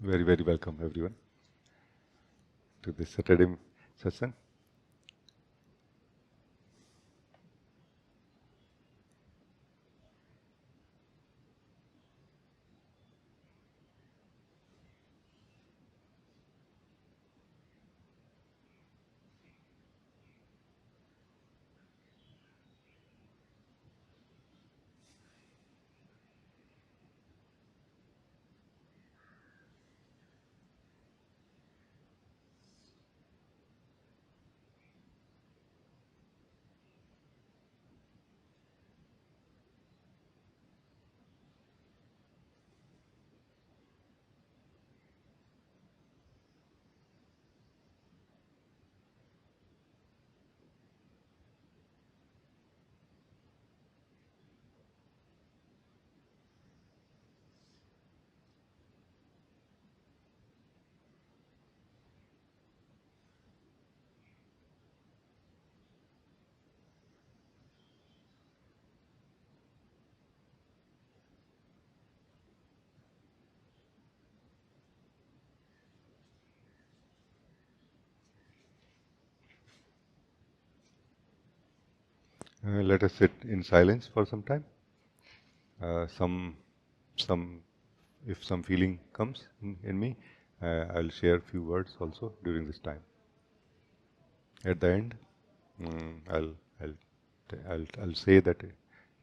Very, very welcome everyone to this Saturday Satsang. Let us sit in silence for some time. Uh, some, some, if some feeling comes in me, I'll share a few words also during this time. At the end, I'll, I'll say that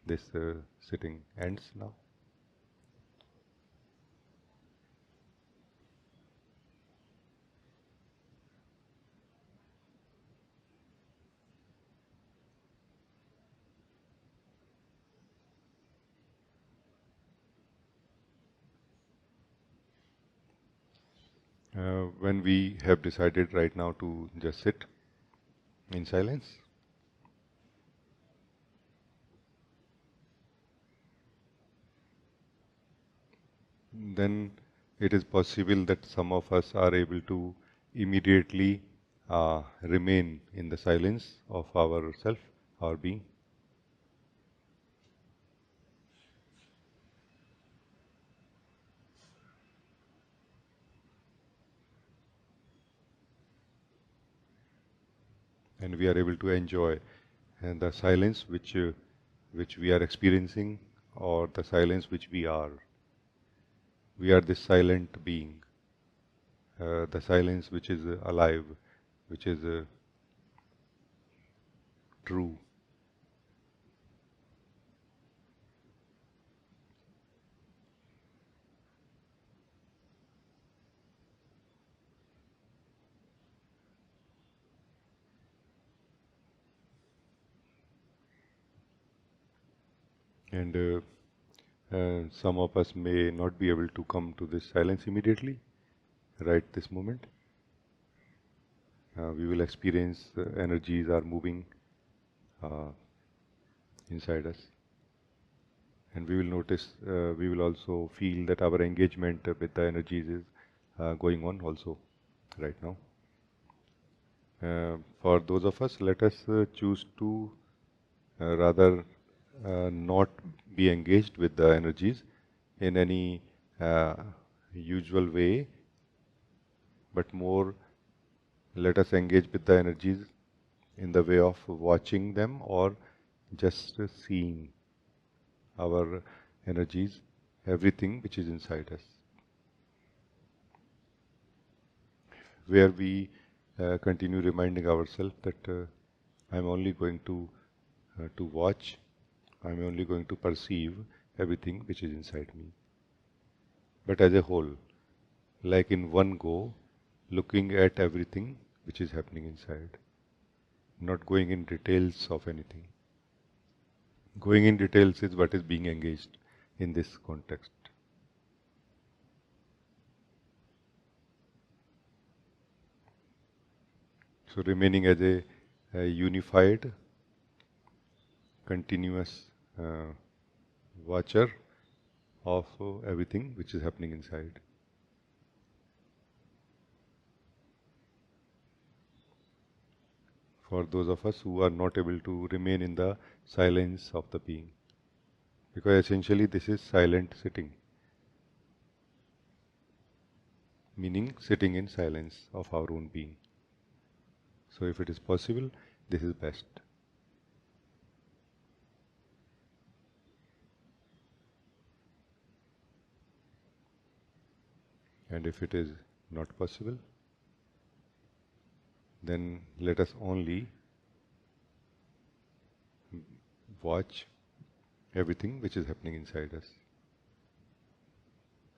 this sitting ends now. When we have decided right now to just sit in silence, then it is possible that some of us are able to immediately remain in the silence of our self, our being. And we are able to enjoy the silence which we are experiencing, or the silence which we are. We are this silent being, the silence which is alive, which is true. And some of us may not be able to come to this silence immediately, right this moment. We will experience energies are moving inside us. And we will notice, we will also feel that our engagement with the energies is going on also right now. For those of us, let us choose to rather not be engaged with the energies in any usual way, but more let us engage with the energies in the way of watching them or just seeing our energies, everything which is inside us. Where we continue reminding ourselves that I'm only going to watch, I'm only going to perceive everything which is inside me. But as a whole, like in one go, looking at everything which is happening inside, not going in details of anything. Going in details is what is being engaged in this context. So remaining as a unified, continuous watcher of everything which is happening inside. For those of us who are not able to remain in the silence of the being, because essentially this is silent sitting. meaning sitting in silence of our own being. So if it is possible, this is best. And if it is not possible, then let us only watch everything which is happening inside us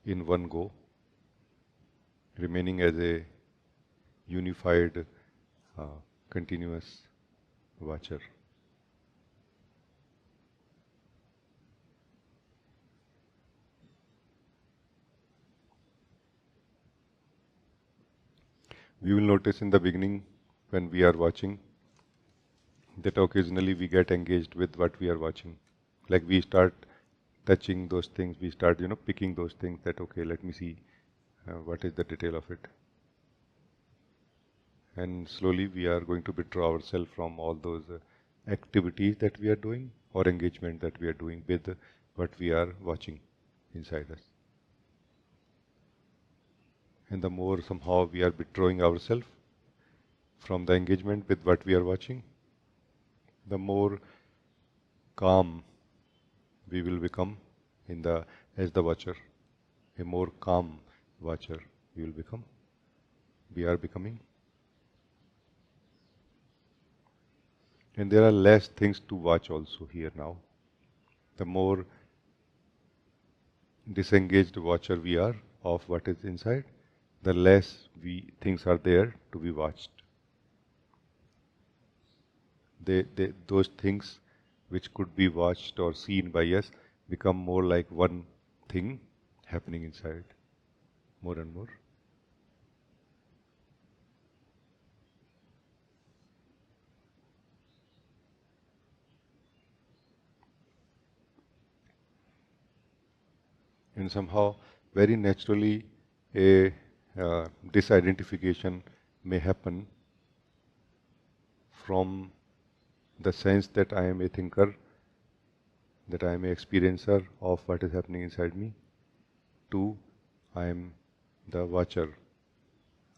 in one go, remaining as a unified, continuous watcher. We will notice in the beginning when we are watching that occasionally we get engaged with what we are watching. Like we start touching those things, we start, picking those things that, okay, let me see what is the detail of it. And slowly we are going to withdraw ourselves from all those activities that we are doing or engagement that we are doing with what we are watching inside us. And the more somehow we are withdrawing ourselves from the engagement with what we are watching, the more calm we will become as the watcher. A more calm watcher we will become. We are becoming. And there are less things to watch also here now. The more disengaged watcher we are of what is inside, the less things are there to be watched. Those things which could be watched or seen by us become more like one thing happening inside, more and more. And somehow, very naturally, a disidentification may happen from the sense that I am a thinker, that I am a experiencer of what is happening inside me, to I am the watcher,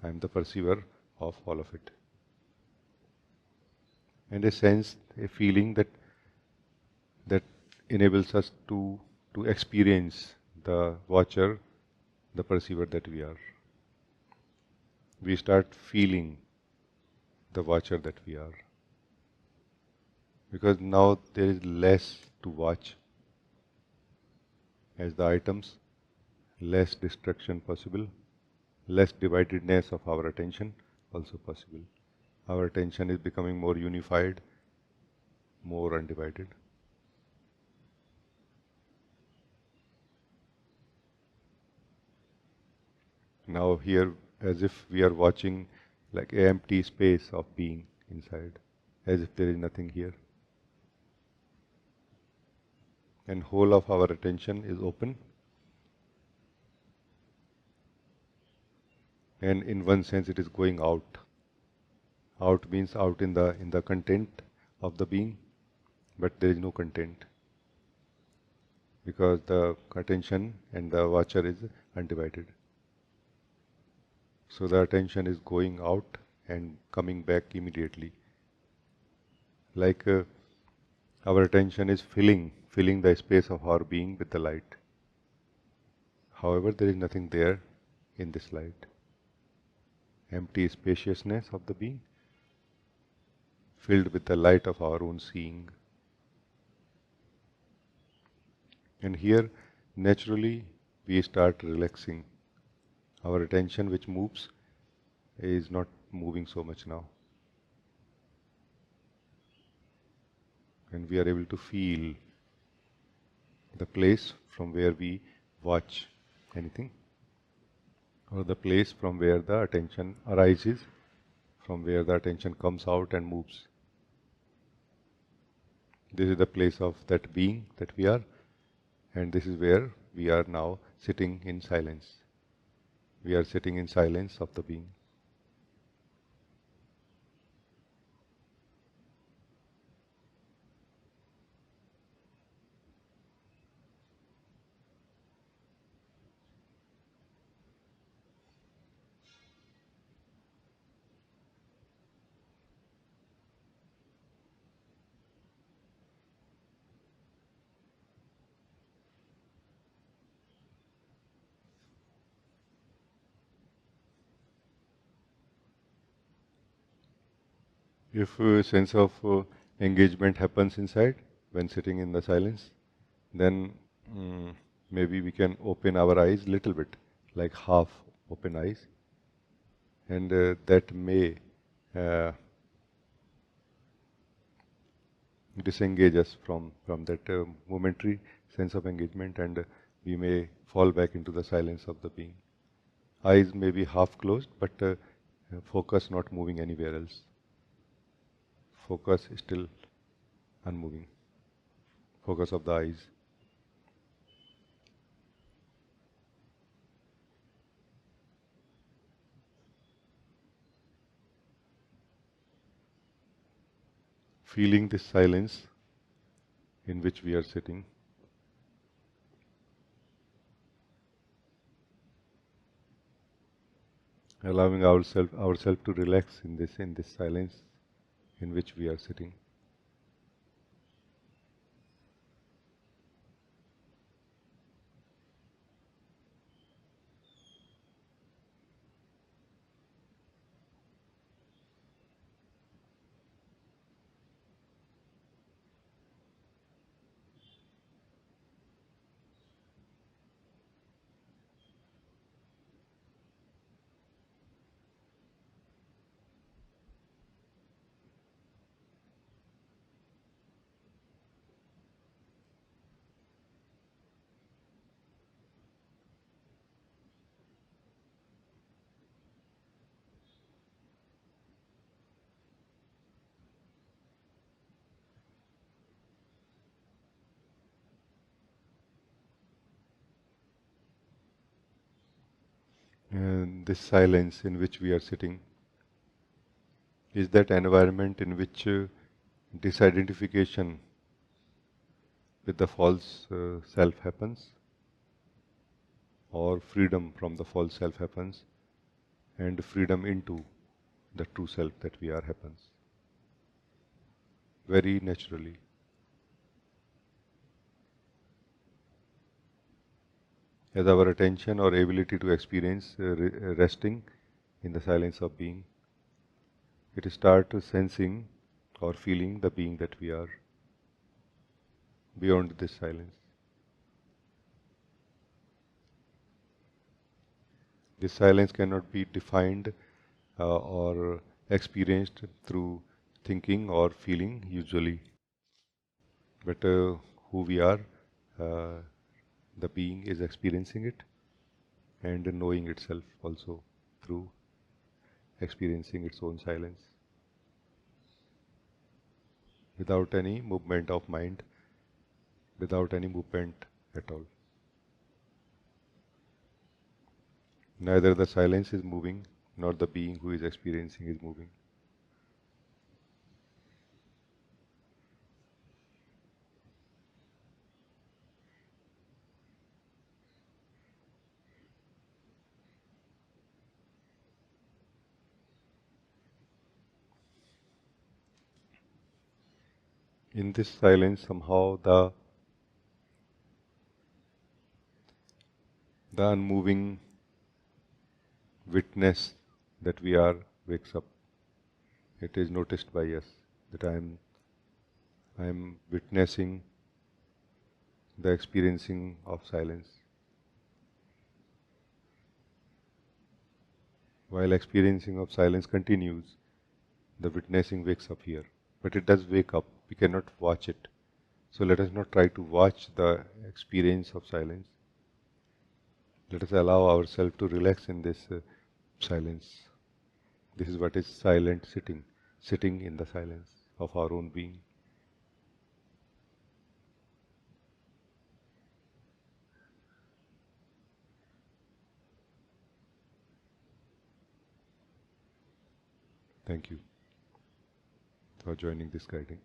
I am the perceiver of all of it. And a sense, a feeling that enables us to experience the watcher, the perceiver that we are. We start feeling the watcher that we are. Because now there is less to watch as the items, less distraction possible, less dividedness of our attention also possible. Our attention is becoming more unified, more undivided. Now here, as if we are watching like an empty space of being inside, as if there is nothing here. And whole of our attention is open. And in one sense it is going out. Out means out in the content of the being, but there is no content. Because the attention and the watcher is undivided. So the attention is going out and coming back immediately. Like our attention is filling the space of our being with the light. However, there is nothing there in this light. Empty spaciousness of the being, filled with the light of our own seeing. And here, naturally, we start relaxing. Our attention which moves is not moving so much now. And we are able to feel the place from where we watch anything, or the place from where the attention arises, from where the attention comes out and moves. This is the place of that being that we are, and this is where we are now sitting in silence. We are sitting in silence of the being. If a sense of engagement happens inside when sitting in the silence, then maybe we can open our eyes little bit, like half open eyes, and that may uh, disengage us from that momentary sense of engagement, and we may fall back into the silence of the being. Eyes may be half closed, but focus not moving anywhere else. Focus still unmoving. Focus of the eyes. Feeling this silence in which we are sitting. Allowing ourselves to relax in this silence in which we are sitting. And this silence in which we are sitting is that environment in which disidentification with the false self happens, or freedom from the false self happens, and freedom into the true self that we are happens. Very naturally. As our attention or ability to experience resting in the silence of being, it starts sensing or feeling the being that we are beyond this silence. This silence cannot be defined or experienced through thinking or feeling usually, but who we are, uh, the being is experiencing it and knowing itself also through experiencing its own silence without any movement of mind, without any movement at all. Neither the silence is moving nor the being who is experiencing is moving. In this silence, somehow the unmoving witness that we are wakes up. It is noticed by us that I am witnessing the experiencing of silence. While experiencing of silence continues, the witnessing wakes up here. But it does wake up. We cannot watch it. So let us not try to watch the experience of silence. Let us allow ourselves to relax in this silence. This is what is silent sitting, sitting in the silence of our own being. Thank you for joining this guiding.